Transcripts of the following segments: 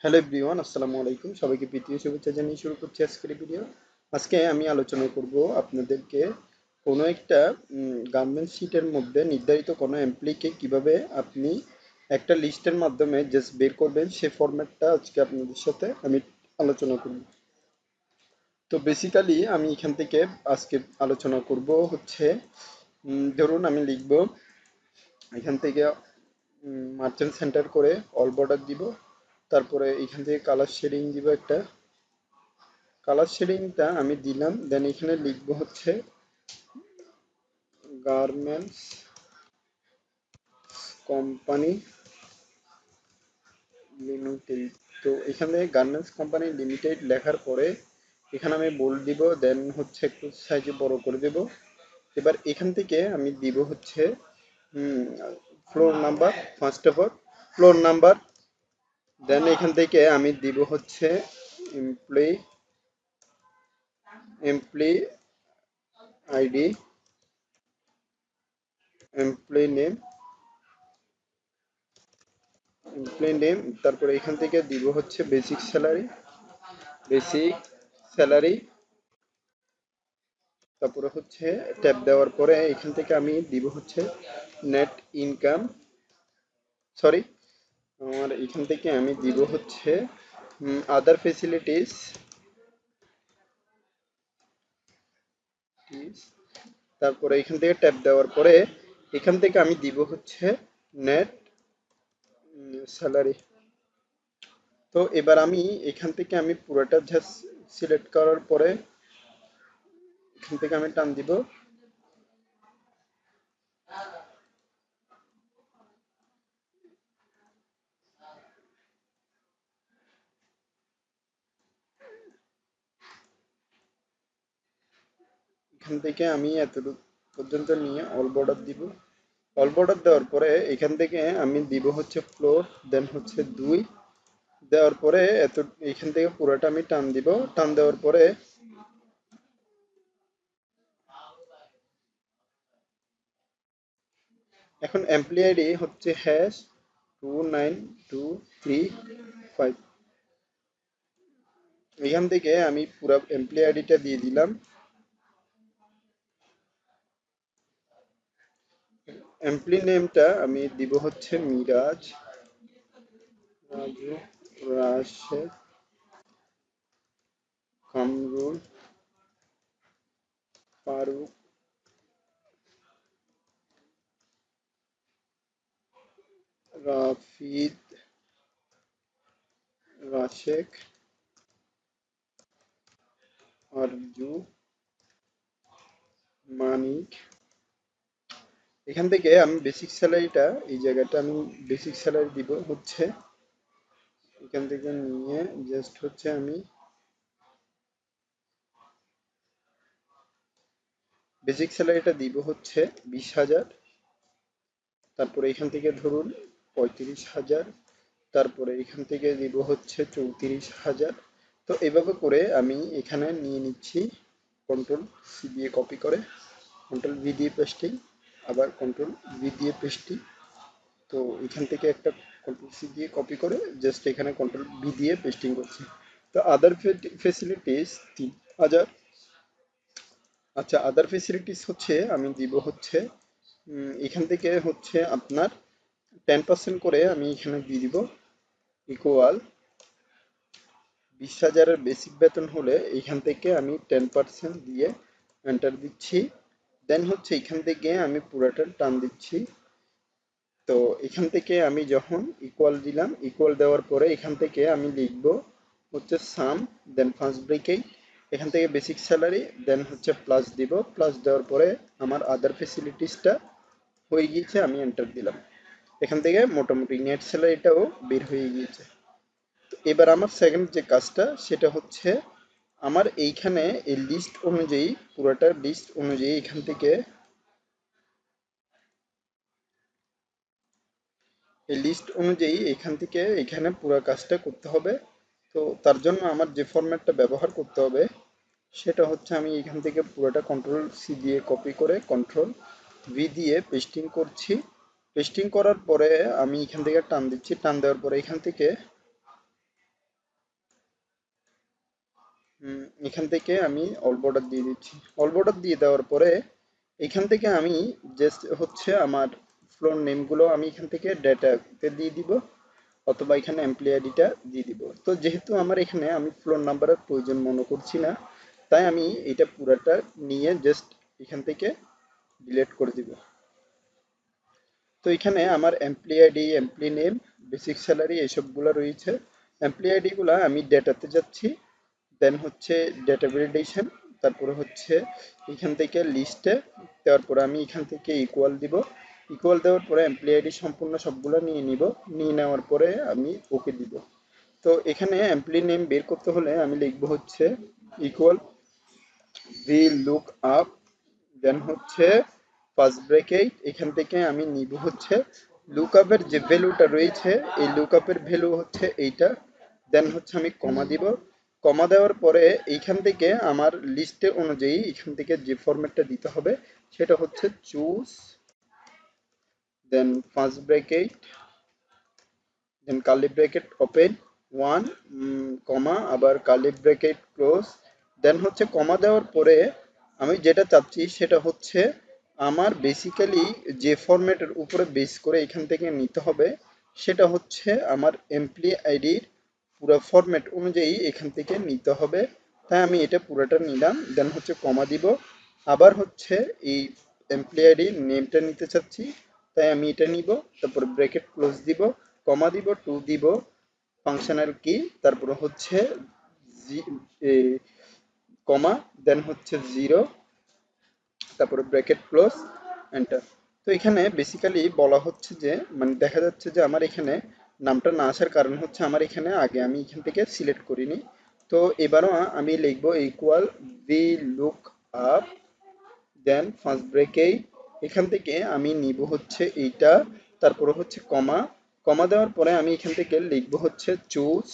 Hello everyone, আসসালামু আলাইকুম। সবাইকে প্রীতীয় শুভেচ্ছা জানিয়ে শুরু করছি আজকের ভিডিও। আজকে আমি আলোচনা করব আপনাদেরকে কোনো একটা গার্মেন্টস শিটের মধ্যে নির্ধারিত কোনো এমপ্লয়িকে কিভাবে আপনি একটা লিস্টের মাধ্যমে জাস্ট বের করবেন, সেই ফরম্যাটটা আজকে আপনাদের সাথে আমি আলোচনা করব। তো বেসিক্যালি আমি এখান থেকে আজকে আলোচনা করব হচ্ছে, ধরুন আমি লিখব এখান থেকে মার্চেন্ট সেন্টার করে অল বর্ডার দিব। তারপরে এখান থেকে কালার শেডিং দিব একটা। কালার শেডিংটা আমি দিলাম, দেন এখানে লিখবো হচ্ছে গার্মেন্টস কোম্পানি লিমিটেড। তো এখানে গার্মেন্টস কোম্পানি লিমিটেড লেখার পরে এখানে আমি বোল্ড দিব, দেন হচ্ছে একটু সাইজে বড় করে দেব। এবার এখান থেকে আমি দিব হচ্ছে floor number, first of all floor number. Then এখান থেকে আমি দিব হচ্ছে employee employee ID, employee name, employee name. তারপরে এখান থেকে দিব হচ্ছে বেসিক স্যালারি, বেসিক স্যালারি। তারপরে হচ্ছে ট্যাব দেওয়ার পরে এখান থেকে আমি দিব হচ্ছে নেট ইনকাম, সরি, আমার এখান থেকে আমি দিব হচ্ছে আদার ফেসিলিটিস। তারপরে এখান থেকে ট্যাব দেওয়ার পরে এখান থেকে আমি দিব হচ্ছে নেট স্যালারি। তো এবার আমি এখান থেকে আমি পুরোটা জাস্ট সিলেক্ট করার পরে এখান থেকে আমি টান দিব। এখান থেকে আমি এতটুকু পর্যন্ত নিয়ে অল বর্ডার দিব। অল বর্ডার দেওয়ার পরে এখান থেকে আমি দিব হচ্ছে ফ্লোর, দেন হচ্ছে 2 দেওয়ার পরে এত এখান থেকে পুরোটা আমি টান দিব। টান দেওয়ার পরে এখন এমপ্লয়ি আইডি হচ্ছে #29235। এখান থেকে আমি পুরো এমপ্লয়ি আইডিটা দিয়ে দিলাম। এমপ্লয়ি নেমটা আমি দিব হচ্ছে মিরাজ, রাজু, রাশেদ, কামরুল, ফারুক, রাফিদ, রাশেক, আরজু, মানিক। এখান থেকে আমি বেসিক স্যালারিটা, এই জায়গাটা আমি বেসিক স্যালারি দিব হচ্ছে এখান থেকে নিয়ে জাস্ট হচ্ছে আমি বেসিক স্যালারিটা দিব হচ্ছে 20,000। তারপরে এখান থেকে ধরুন 35,000। তারপরে এখান থেকে দিব হচ্ছে 34,000। তো এভাবে করে আমি এখানে নিয়ে নিচ্ছি, কন্ট্রোল সি দিয়ে কপি করে, কন্ট্রোল ভি দিয়ে পেস্টিং, আবার কন্ট্রোল ভি দিয়ে পেস্টিং। তো এখান থেকে একটা কন্ট্রোল সি দিয়ে কপি করে জাস্ট এখানে কন্ট্রোল ভি দিয়ে পেস্টিং করছি। তো আদার ফেসিলিটিস 3,000। আচ্ছা, আদার ফেসিলিটিস হচ্ছে আমি দিব হচ্ছে এখান থেকে হচ্ছে আপনার 10% করে আমি এখানে দিয়ে দিব, ইকুয়াল 20,000-এর বেসিক বেতন হলে এখান থেকে আমি 10% দিয়ে এন্টার দিচ্ছি। দেন হচ্ছে এখান থেকে আমি পুরোটা টান দিচ্ছি। তো এখান থেকে আমি যখন ইকুয়াল দিলাম, ইকুয়াল দেওয়ার পরে এখান থেকে আমি লিখব হচ্ছে সাম, দেন ফার্স্ট ব্রেকেট, এখান থেকে বেসিক স্যালারি, দেন হচ্ছে প্লাস দিব। প্লাস দেওয়ার পরে আমার আদার ফেসিলিটিসটা হয়ে গিয়েছে, আমি এন্টার দিলাম। এখান থেকে মোটামুটি নেট স্যালারিটাও বের হয়ে গিয়েছে। তো এবার আমার সেকেন্ড যে কাজটা সেটা হচ্ছে আমার এইখানে এই লিস্ট অনুযায়ী, পুরোটা লিস্ট অনুযায়ী এখান থেকে এই লিস্ট অনুযায়ী এখান থেকে এখানে পুরো কাজটা করতে হবে। তো তার জন্য আমার যে ফরম্যাটটা ব্যবহার করতে হবে সেটা হচ্ছে আমি এখান থেকে পুরোটা কন্ট্রোল সি দিয়ে কপি করে কন্ট্রোল ভি দিয়ে পেস্টিং করছি। পেস্টিং করার পরে আমি এখান থেকে টান দিচ্ছি। টান দেওয়ার পরে এখান থেকে এখান থেকে আমি অল বর্ডার দিয়ে দিচ্ছি। অল বর্ডার দিয়ে দেওয়ার পরে এখান থেকে আমি জাস্ট হচ্ছে আমার ফ্লোর নেমগুলো আমি এখান থেকে ডেটাতে দিয়ে দিব, অথবা এখানে এমপ্লয়ি আইডিটা দিয়ে দিব। তো যেহেতু আমার এখানে আমি ফ্লোর নাম্বারের প্রয়োজন মনে করছি না, তাই আমি এটা পুরাটা নিয়ে জাস্ট এখান থেকে ডিলিট করে দিব। তো এখানে আমার employee ID, employee name, basic salary এসবগুলো রয়েছে। এমপ্লয়ি আইডি গুলা আমি ডেটাতে যাচ্ছি, দেন হচ্ছে ডেটা ভ্যালিডেশন, তারপরে হচ্ছে এখান থেকে লিস্টে দেওয়ার পরে আমি এখান থেকে ইকুয়াল দিব। ইকুয়াল দেওয়ার পরে এমপ্লয়ি আইডি সম্পূর্ণ সবগুলো নিয়ে নিব, নিয়ে নেওয়ার পরে আমি ওকে দিব। তো এখানে এমপ্লয়ি নেম বের করতে হলে আমি লিখবো হচ্ছে ইকুয়াল ভি লুক আপ, দেন হচ্ছে ফার্স্ট ব্র্যাকেট, এখান থেকে আমি নিব হচ্ছে লুকআপের যে ভ্যালুটা রয়েছে, এই লুকআপের ভ্যালু হচ্ছে এইটা, দেন হচ্ছে আমি কমা দিব। কমা দেওয়ার পরে এইখান থেকে আমার লিস্টে অনুযায়ী এখান থেকে যে ফরম্যাটটা দিতে হবে সেটা হচ্ছে চুজ, দেন ফার্স্ট ব্র্যাকেট, দেন কার্লি ব্র্যাকেট ওপেন 1, কমা, আবার কার্লি ব্র্যাকেট ক্লোজ। দেন হচ্ছে কমা দেওয়ার পরে আমি যেটা চাচ্ছি সেটা হচ্ছে আমার বেসিক্যালি যে ফরম্যাটের উপরে বেস করে এখান থেকে নিতে হবে সেটা হচ্ছে আমার এমপ্লয়ি আইডির পুরো ফরম্যাট অনুযায়ী এখান থেকে নিতে হবে। তাই আমি এটা পুরোটা নিলাম, দেন হচ্ছে কমা দিব। আবার হচ্ছে এই এমপ্লয়ি আইডির নেমটা নিতে চাচ্ছি, তাই আমি এটা নিব, তারপরে ব্র্যাকেট ক্লোজ দিব, কমা দিব, 2 দিব, ফাংশনাল কি, তারপরে হচ্ছে কমা, দেন হচ্ছে 0, তারপরে ব্র্যাকেট ক্লোজ, এন্টার। তো এখানে বেসিক্যালি বলা হচ্ছে যে মানে দেখা যাচ্ছে যে আমার এখানে নামটা না আসার কারণ হচ্ছে আমার এখানে আগে আমি এখান থেকে সিলেক্ট করিনি। তো এবারও আমি লিখবো ইকুয়াল ভি লুক আপ, দেন ফার্স্ট ব্রেকেট, এখান থেকে আমি নিব হচ্ছে এইটা, তারপরে হচ্ছে কমা, কমা দেওয়ার পরে আমি এখান থেকে লিখব হচ্ছে choose,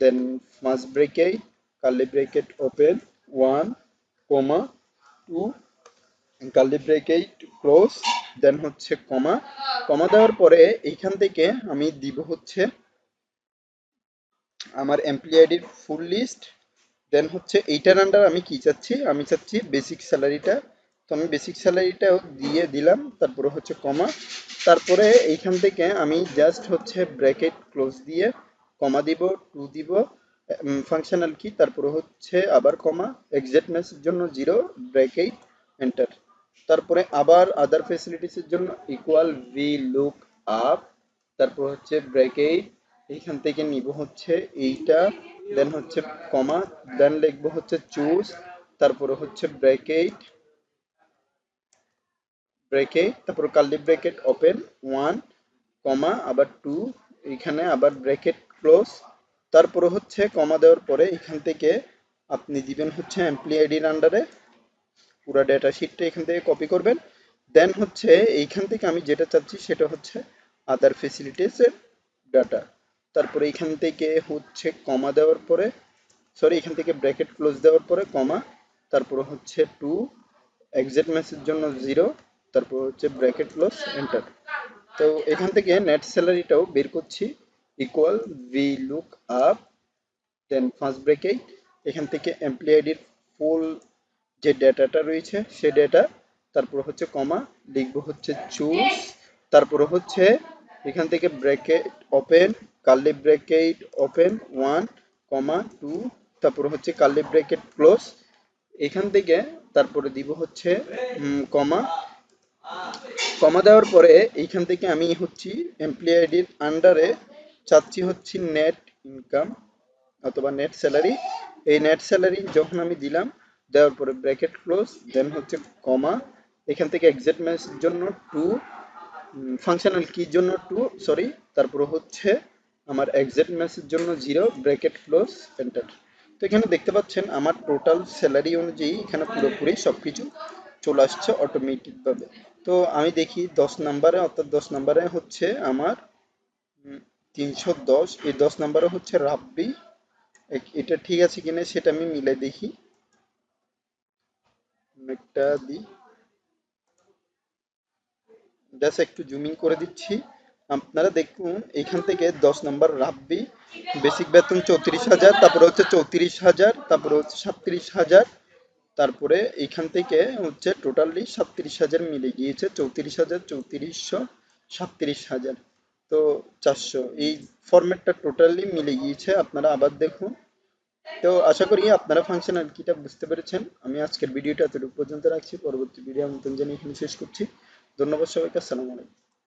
then first bracket, curly bracket open 1, comma 2, curly bracket close, then হচ্ছে কমা। কমা দেওয়ার পরে এইখান থেকে আমি দিব হচ্ছে আমার এমপ্লয়ি আইডির ফুল লিস্ট, দেন হচ্ছে এইটার আন্ডার আমি কি চাচ্ছি, আমি চাচ্ছি বেসিক স্যালারিটা। তো আমি বেসিক স্যালারিটাও দিয়ে দিলাম, তারপরে হচ্ছে কমা, তারপরে এইখান থেকে আমি জাস্ট হচ্ছে ব্র্যাকেট ক্লোজ দিয়ে কমা দিব, 2 দিব, ফাংশনাল কি, তারপরে হচ্ছে আবার কমা, এক্সাক্ট ম্যাচের জন্য 0, ব্র্যাকেট, এন্টার। তারপরে আবার আদার ফ্যাসিলিটিসের জন্য ইকুয়াল ভি লুক আপ, তারপর হচ্ছে ব্র্যাকেট, এইখান থেকে নিব হচ্ছে এইটা, দেন হচ্ছে কমা, দেন লিখবো হচ্ছে চুজ, তারপরে হচ্ছে ব্র্যাকেট, ব্র্যাকেট, তারপর কার্লি ব্র্যাকেট ওপেন 1, কমা, আবার 2, এখানে আবার ব্র্যাকেট ক্লোজ, তারপরে হচ্ছে কমা দেওয়ার পরে এখান থেকে আপনি দিবেন হচ্ছে এমপ্লয়ি আইডির আন্ডারে পুরো ডেটা শিটটা এখান থেকে কপি করবেন। দেন হচ্ছে এইখান থেকে আমি যেটা চাচ্ছি সেটা হচ্ছে আদার ফেসিলিটিসের ডাটা, তারপরে এখান থেকে হচ্ছে কমা দেওয়ার পরে, সরি, এখান থেকে ব্র্যাকেট ক্লোজ দেওয়ার পরে কমা, তারপরে হচ্ছে 2, এক্সাক্ট ম্যাচের জন্য 0, তারপর হচ্ছে ব্র্যাকেট ক্লোজ, এন্টার। তো এখান থেকে নেট স্যালারিটাও বের করছি, ইকুয়াল ভি লুক আপ, দেন ফার্স্ট ব্রেকেট, এখান থেকে এমপ্লয়ি আইডির ফুল যে ডেটাটা রয়েছে সে ডেটা, তারপর হচ্ছে কমা, লিখবো হচ্ছে চুজ, তারপরে হচ্ছে এখান থেকে bracket open, curly bracket open 1, comma 2, তারপরে হচ্ছে কার্লি ব্র্যাকেট ক্লোজ, এখান থেকে তারপরে দিব হচ্ছে কমা, কমা দেওয়ার পরে এইখান থেকে আমি হচ্ছি এমপ্লয়ি আইডির আন্ডারে চাচ্ছি হচ্ছে নেট ইনকাম অথবা নেট স্যালারি। এই নেট স্যালারি যখন আমি দিলাম, দেওয়ার পরে ব্র্যাকেট ক্লোজ, দেন হচ্ছে কমা, এখান থেকে এক্সাক্ট ম্যাচের জন্য 2, ফাংশনাল কির জন্য 2, সরি, তারপরে হচ্ছে আমার এক্সাক্ট ম্যাচের জন্য 0, ব্র্যাকেট ক্লোজ, এন্টার। তো এখানে দেখতে পাচ্ছেন আমার টোটাল স্যালারি অনুযায়ী এখানে পুরোপুরি সবকিছু চলে আসছে অটোমেটিক ভাবে। তো আমি দেখি 10 নাম্বারে, অর্থাৎ 10 নাম্বারে হচ্ছে আমার 310, এই 10 নাম্বারে হচ্ছে রাব্বি, এটা ঠিক আছে কিনা সেটা আমি মিলে দেখি, একটা দিই, জাস্ট একটু জুমিং করে দিচ্ছি। আপনারা দেখুন এখান থেকে 10 নম্বর রাব্বি বেসিক বেতন 34,000, তারপরে হচ্ছে 34,000, তারপরে হচ্ছে 37,000, তারপরে এইখান থেকে হচ্ছে টোটালি 37,000 মিলে গিয়েছে 34,000, 3400, 37,000, তো 400, এই ফরম্যাটটা টোটালি মিলে গিয়েছে। আপনারা আবার দেখুন। তো আশা করি আপনারা ফাংশনাল কিটা বুঝতে পেরেছেন। আমি আজকের ভিডিওটা এতটুকু পর্যন্ত রাখছি, পরবর্তী ভিডিও নতুন জানিয়ে এখানে শেষ করছি। ধন্যবাদ সবাইকে, আসসালামু আলাইকুম।